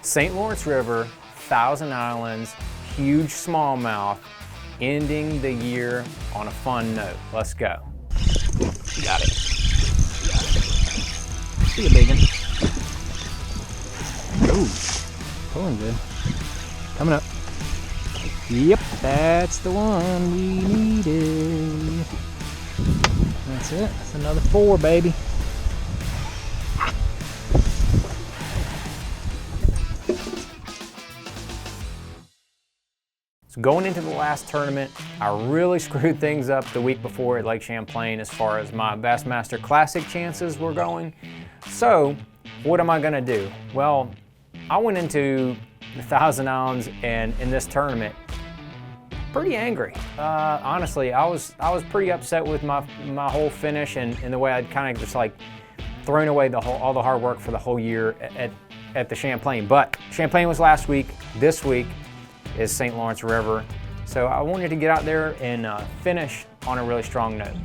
St. Lawrence River, Thousand Islands, huge smallmouth, ending the year on a fun note. Let's go. You got it. See a big one. Ooh, pulling good. Coming up. Yep, that's the one we needed. That's it. That's another 4, baby. So going into the last tournament, I really screwed things up the week before at Lake Champlain as far as my Bassmaster Classic chances were going. So what am I gonna do? Well, I went into the Thousand Islands and in this tournament pretty angry. Honestly, I was pretty upset with my whole finish and the way I'd kind of just like thrown away all the hard work for the whole year at the Champlain. But Champlain was last week. This week is St. Lawrence River. So I wanted to get out there and finish on a really strong note.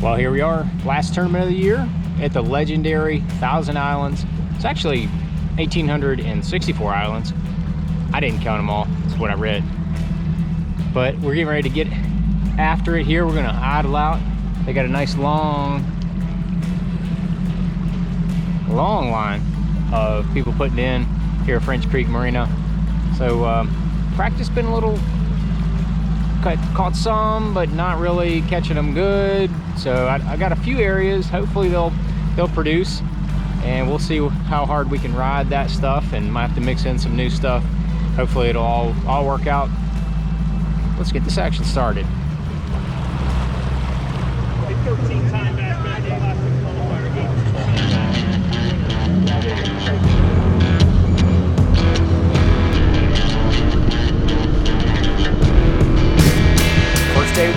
Well, here we are, last tournament of the year at the legendary Thousand Islands. It's actually 1,864 islands. I didn't count them all, that's what I read. But we're getting ready to get after it here. We're gonna idle out. They got a nice long line of people putting in here at French Creek Marina. So practice been a little, caught some, but not really catching them good. So I got a few areas. Hopefully they'll produce, and we'll see how hard we can ride that stuff, and might have to mix in some new stuff. Hopefully it'll all work out. Let's get this action started.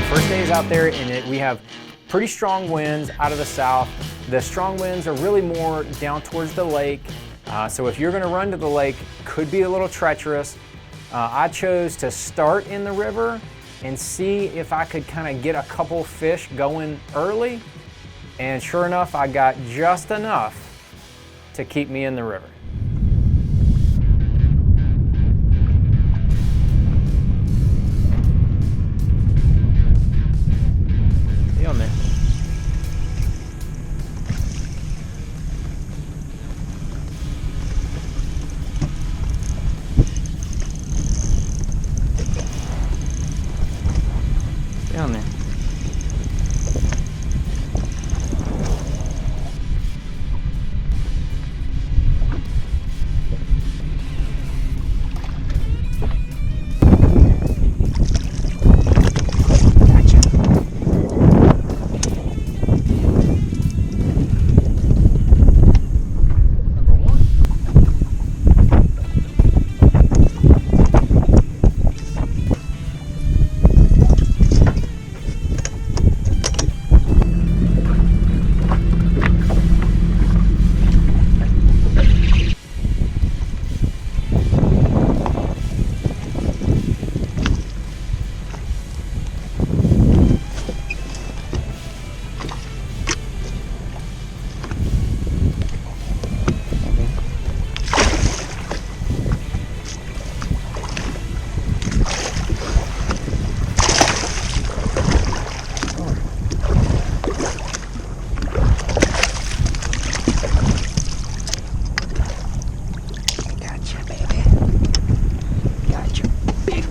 First day is out there, and we have pretty strong winds out of the south. The strong winds are really more down towards the lake. So if you're gonna run to the lake, could be a little treacherous. I chose to start in the river and see if I could kind of get a couple fish going early. And sure enough, I got just enough to keep me in the river. Stay on there. Down there.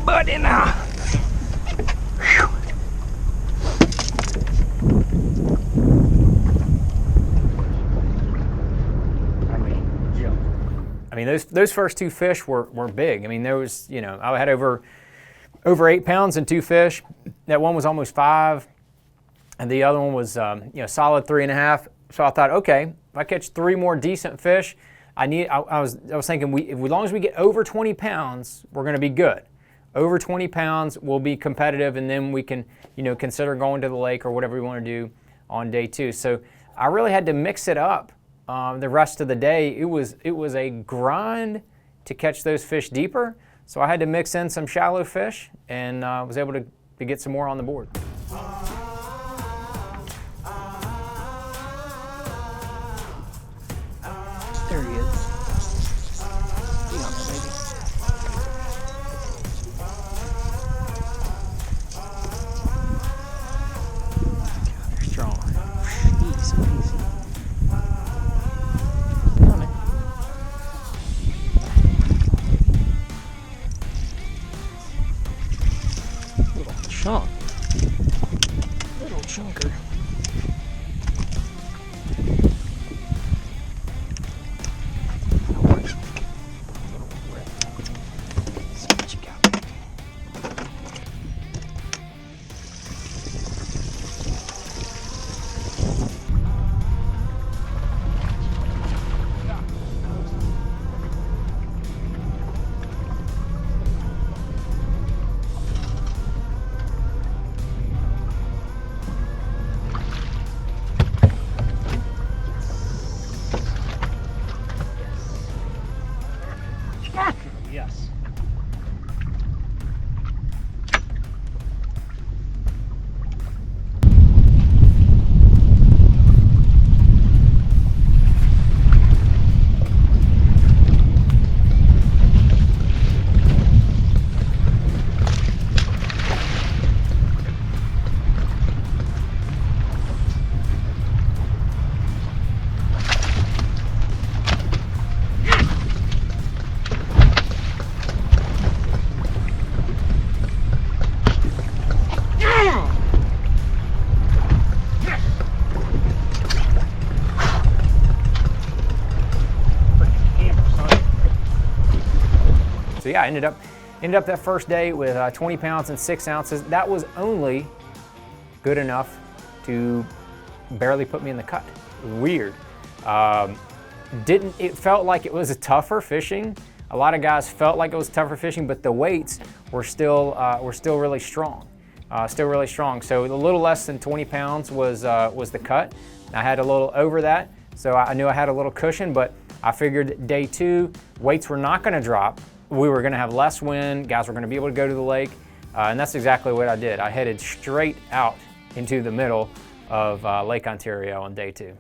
Buddy now. Whew. I mean, those first 2 fish were big. I mean, there was, you know, I had over 8 pounds in 2 fish. That one was almost 5, and the other one was, you know, solid 3.5. So I thought, okay, if I catch 3 more decent fish, I was thinking, as long as we get over 20 pounds, we're going to be good. Over 20 pounds, we'll be competitive, and then we can, you know, consider going to the lake or whatever we want to do on day 2. So I really had to mix it up the rest of the day. It was a grind to catch those fish deeper. So I had to mix in some shallow fish, and was able to get some more on the board. There he is. Yes. So yeah, I ended up that first day with 20 pounds and 6 ounces. That was only good enough to barely put me in the cut. Weird. It felt like it was a tougher fishing. A lot of guys felt like it was tougher fishing, but the weights were still really strong. So a little less than 20 pounds was the cut. I had a little over that, so I knew I had a little cushion, but I figured day 2, weights were not gonna drop. We were gonna have less wind, guys were gonna be able to go to the lake, and that's exactly what I did. I headed straight out into the middle of Lake Ontario on day 2.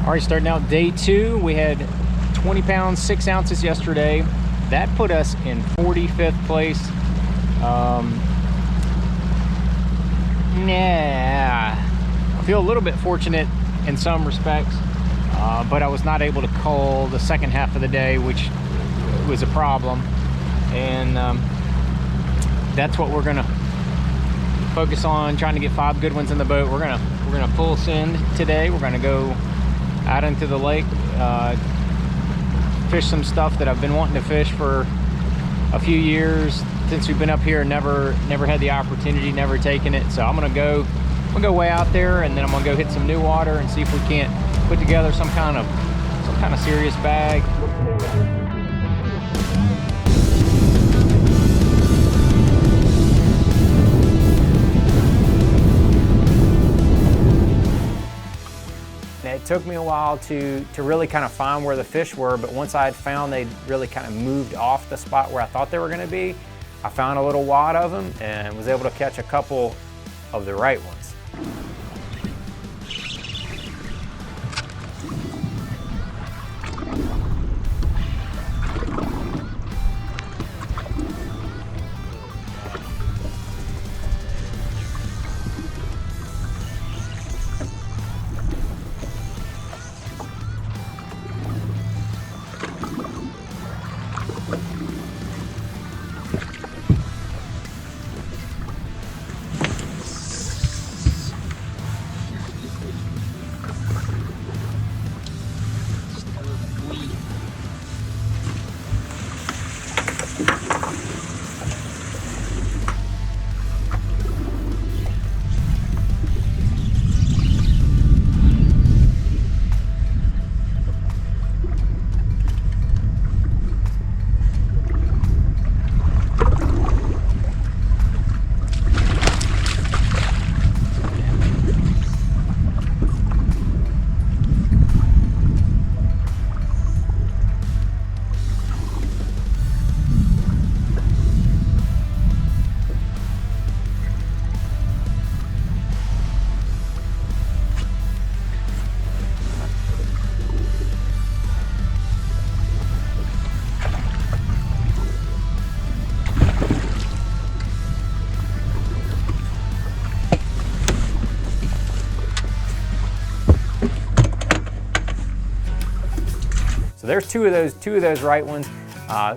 All right, starting out day 2, we had 20 pounds, 6 ounces yesterday. That put us in 45th place. I feel a little bit fortunate in some respects, but I was not able to cull the second half of the day, which was a problem. And that's what we're gonna focus on, trying to get 5 good ones in the boat. We're gonna full send today. We're gonna go out into the lake, fish some stuff that I've been wanting to fish for a few years since we've been up here. Never had the opportunity, never taken it. So I'm gonna go way out there, and then I'm gonna go hit some new water and see if we can't put together some kind of serious bag. It took me a while to really kind of find where the fish were, but once I had found they'd really kind of moved off the spot where I thought they were going to be, I found a little wad of them and was able to catch a couple of the right ones. So there's two of those right ones.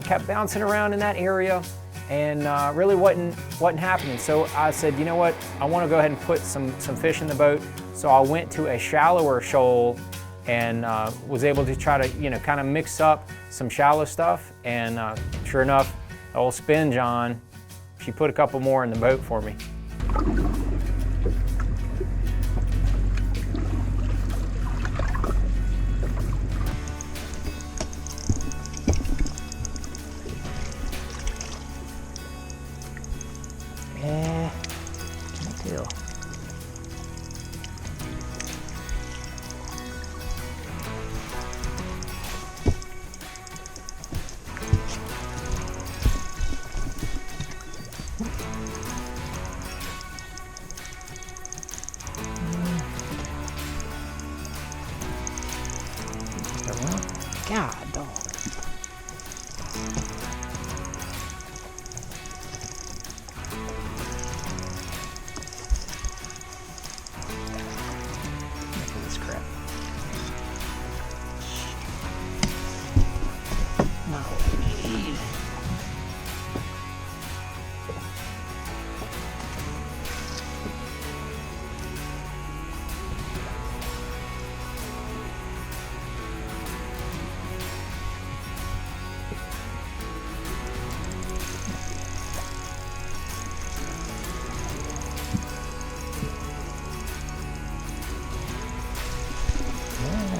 Kept bouncing around in that area and really wasn't happening. So I said, you know what? I want to go ahead and put some fish in the boat. So I went to a shallower shoal and was able to try to kind of mix up some shallow stuff. And sure enough, the old Spin John, she put a couple more in the boat for me. Can't tell.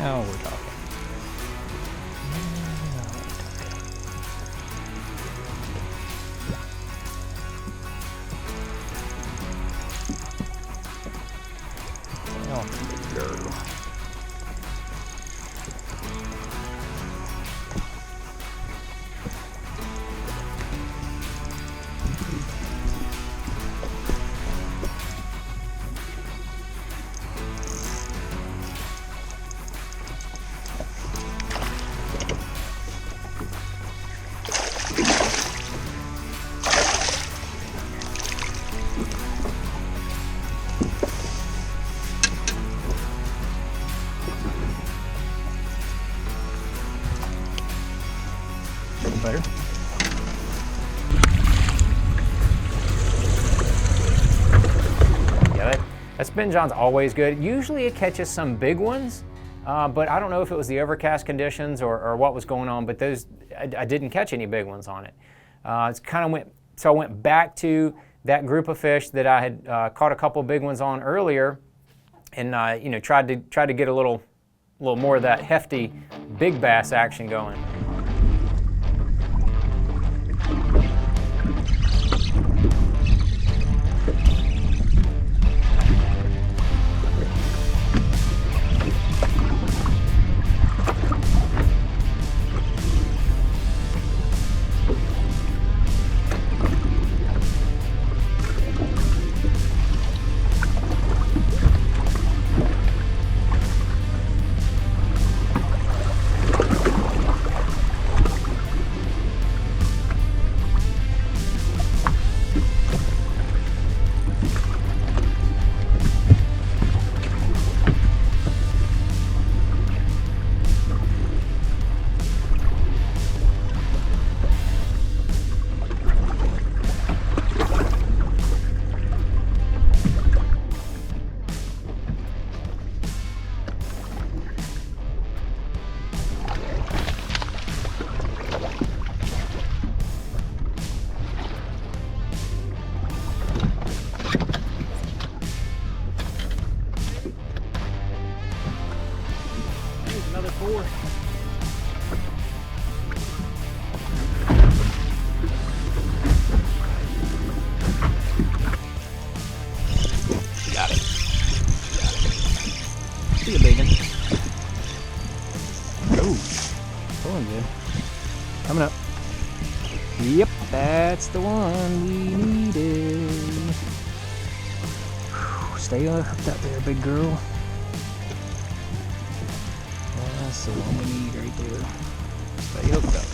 Now we're talking. Oh, girl. Better. Yeah, that spin John's always good. Usually it catches some big ones, but I don't know if it was the overcast conditions or what was going on, but those, I didn't catch any big ones on it. It's kind of so I went back to that group of fish that I had caught a couple big ones on earlier, and you know, tried to get a little more of that hefty big bass action going. Another 4. Got it. See a big one. Oh, pulling good. Coming up. Yep, that's the one we needed. Whew, stay hooked up there, big girl. That's the one we need right there. Stay hooked up.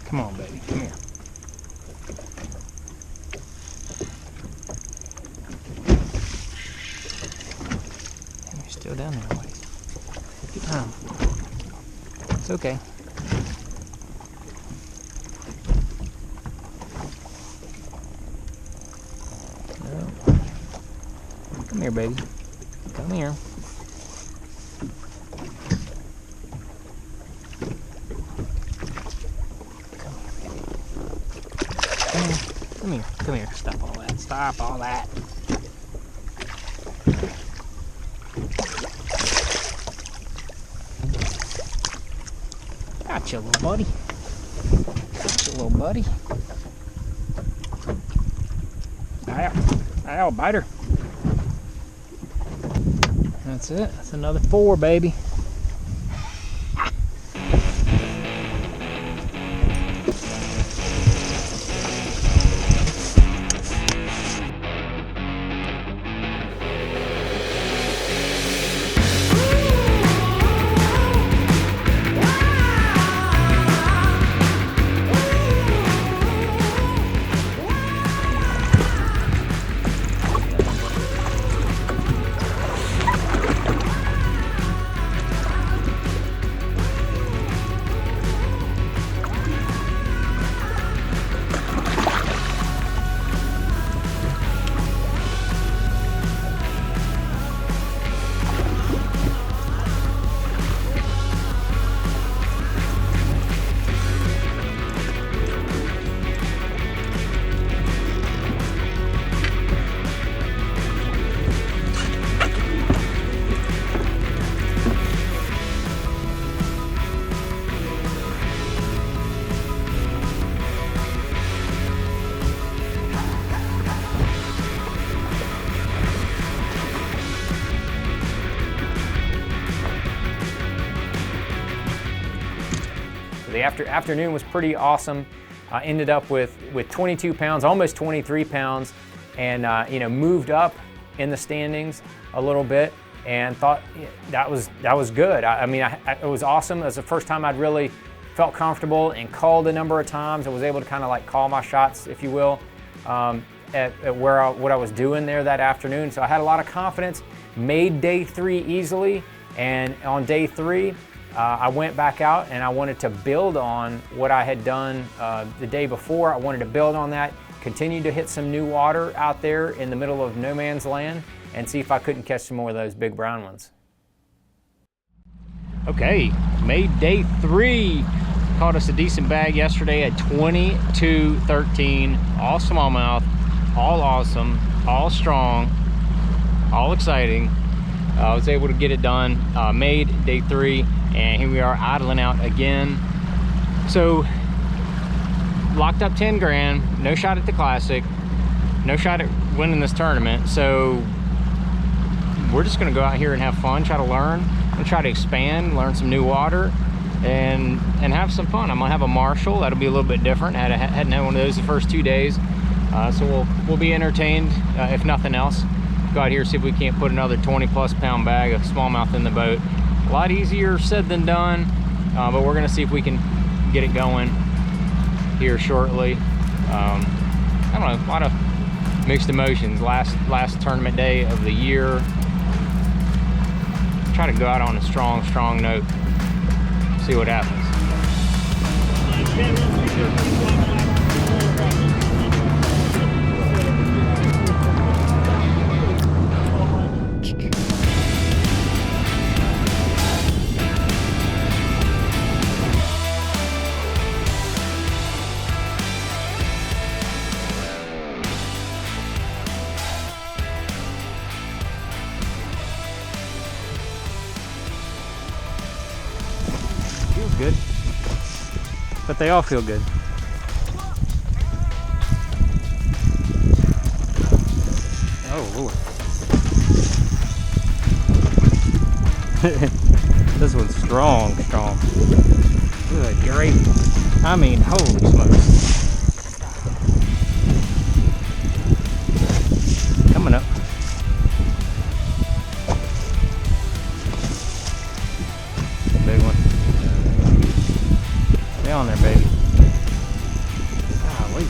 Come on, baby, come here. You're still down there, buddy. Take your time. It's okay. No. Come here, baby. Come here. Come here, stop all that, stop all that. Gotcha, little buddy. Gotcha, little buddy. Ow, ow, bite her. That's it, that's another 4, baby. afternoon was pretty awesome. I ended up with 22 pounds, almost 23 pounds, and you know, moved up in the standings a little bit, and thought that was good. I mean, it was awesome. It was the first time I'd really felt comfortable and called a number of times. I was able to kind of like call my shots, if you will, at what I was doing there that afternoon. So I had a lot of confidence. Made day 3 easily, and on day 3, I went back out and I wanted to build on what I had done the day before. I wanted to build on that, continue to hit some new water out there in the middle of no man's land, and see if I couldn't catch some more of those big brown ones. Okay, made day 3. Caught us a decent bag yesterday at 22-13. All smallmouth, all awesome, all strong, all exciting. I was able to get it done. Made day 3, and here we are idling out again. So locked up 10 grand, no shot at the classic, no shot at winning this tournament. So we're just gonna go out here and have fun, try to learn, and try to expand, learn some new water, and have some fun. I'm gonna have a Marshall. That'll be a little bit different. Hadn't had one of those the first 2 days, so we'll be entertained, if nothing else. Go out here, see if we can't put another 20+ pound bag of smallmouth in the boat. A lot easier said than done, but we're gonna see if we can get it going here shortly. I don't know, a lot of mixed emotions. Last tournament day of the year. Try to go out on a strong note. See what happens. Feels good, but they all feel good. Oh Lord. This one's strong. Good gravy. I mean, holy smokes. Coming up. Big one. Stay on there, baby. Golly.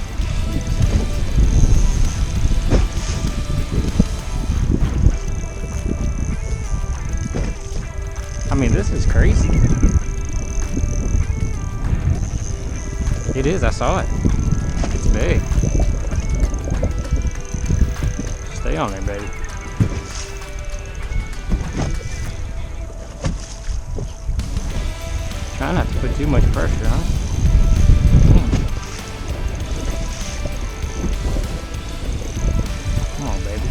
I mean, this is crazy. It is, I saw it. It's big. Stay on there, baby. Try not to put too much pressure on. Come on, baby.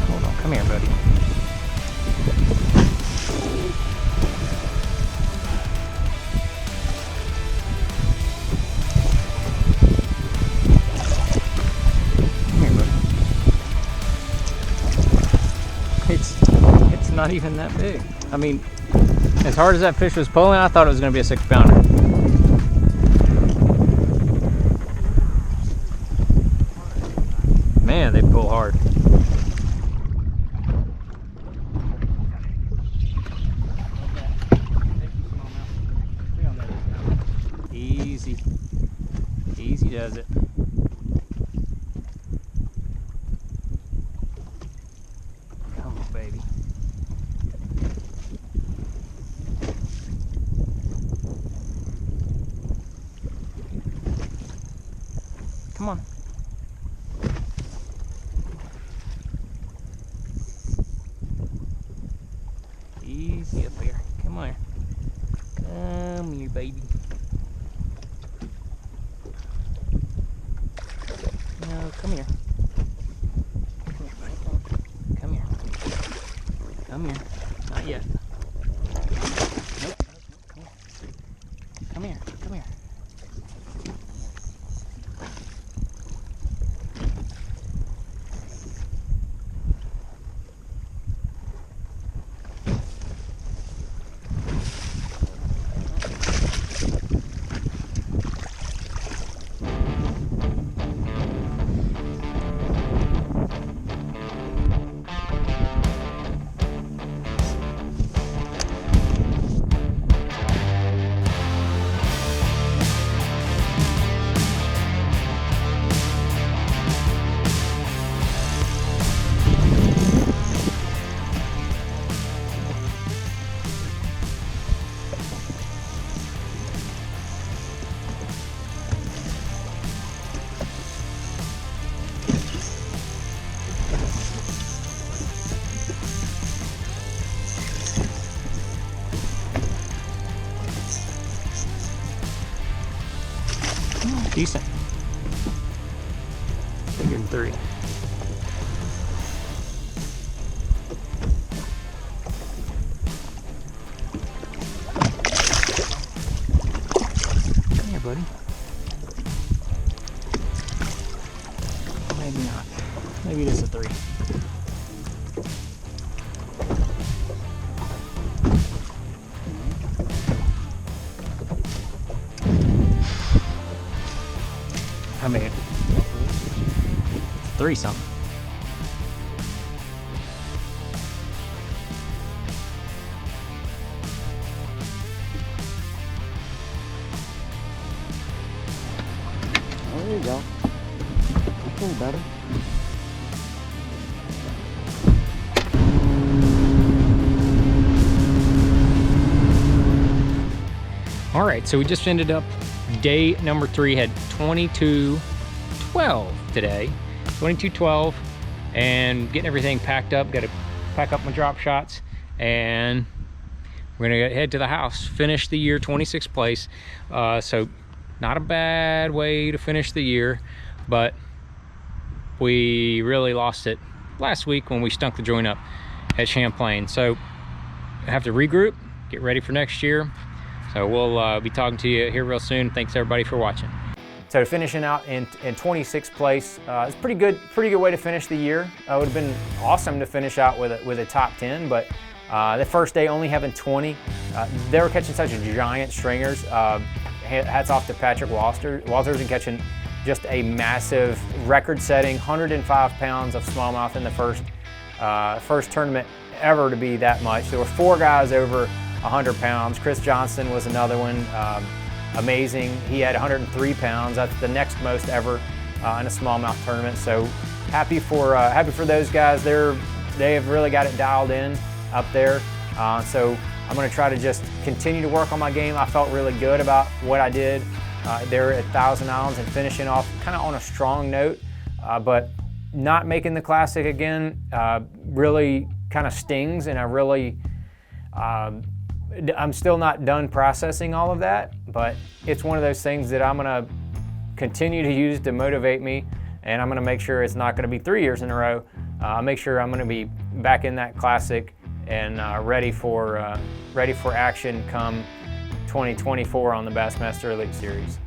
Hold on, come here, buddy. It's not even that big. I mean, as hard as that fish was pulling, I thought it was going to be a 6-pounder. Man, they pull hard. Easy. Easy does it. Come on, baby. Come on. Easy up here. Come on. Come here, baby. No, come here. Come here, buddy. Come here. Come here. Not yet. Nope. Come here. Come here. Come here. Decent. Bigger than 3. Come here, buddy. Maybe not. Maybe it is a 3. I mean, 3 something. Oh, there you go. Okay, better. All right, so we just ended up day number 3, had 2212 today, 2212, and getting everything packed up. Got to pack up my drop shots, and we're gonna head to the house, finish the year 26th place. So not a bad way to finish the year, but we really lost it last week when we stunk the joint up at Champlain. So I have to regroup, get ready for next year. So we'll be talking to you here real soon. Thanks everybody for watching. So finishing out in 26th place, it's pretty good way to finish the year. It would have been awesome to finich out with a top 10, but the first day only having 20. They were catching such giant stringers. Hats off to Patrick Walters and catching just a massive record-setting 105 pounds of smallmouth in the first tournament ever to be that much. There were 4 guys over 100 pounds. Chris Johnson was another one. Amazing. He had 103 pounds. That's the next most ever in a smallmouth tournament. So happy for those guys. They have really got it dialed in up there. So I'm going to try to just continue to work on my game. I felt really good about what I did there at Thousand Islands and finishing off kind of on a strong note, but not making the Classic again really kind of stings, and I'm still not done processing all of that, but it's one of those things that I'm gonna continue to use to motivate me, and I'm gonna make sure it's not gonna be 3 years in a row. Make sure I'm gonna be back in that Classic and ready for action come 2024 on the Bassmaster Elite Series.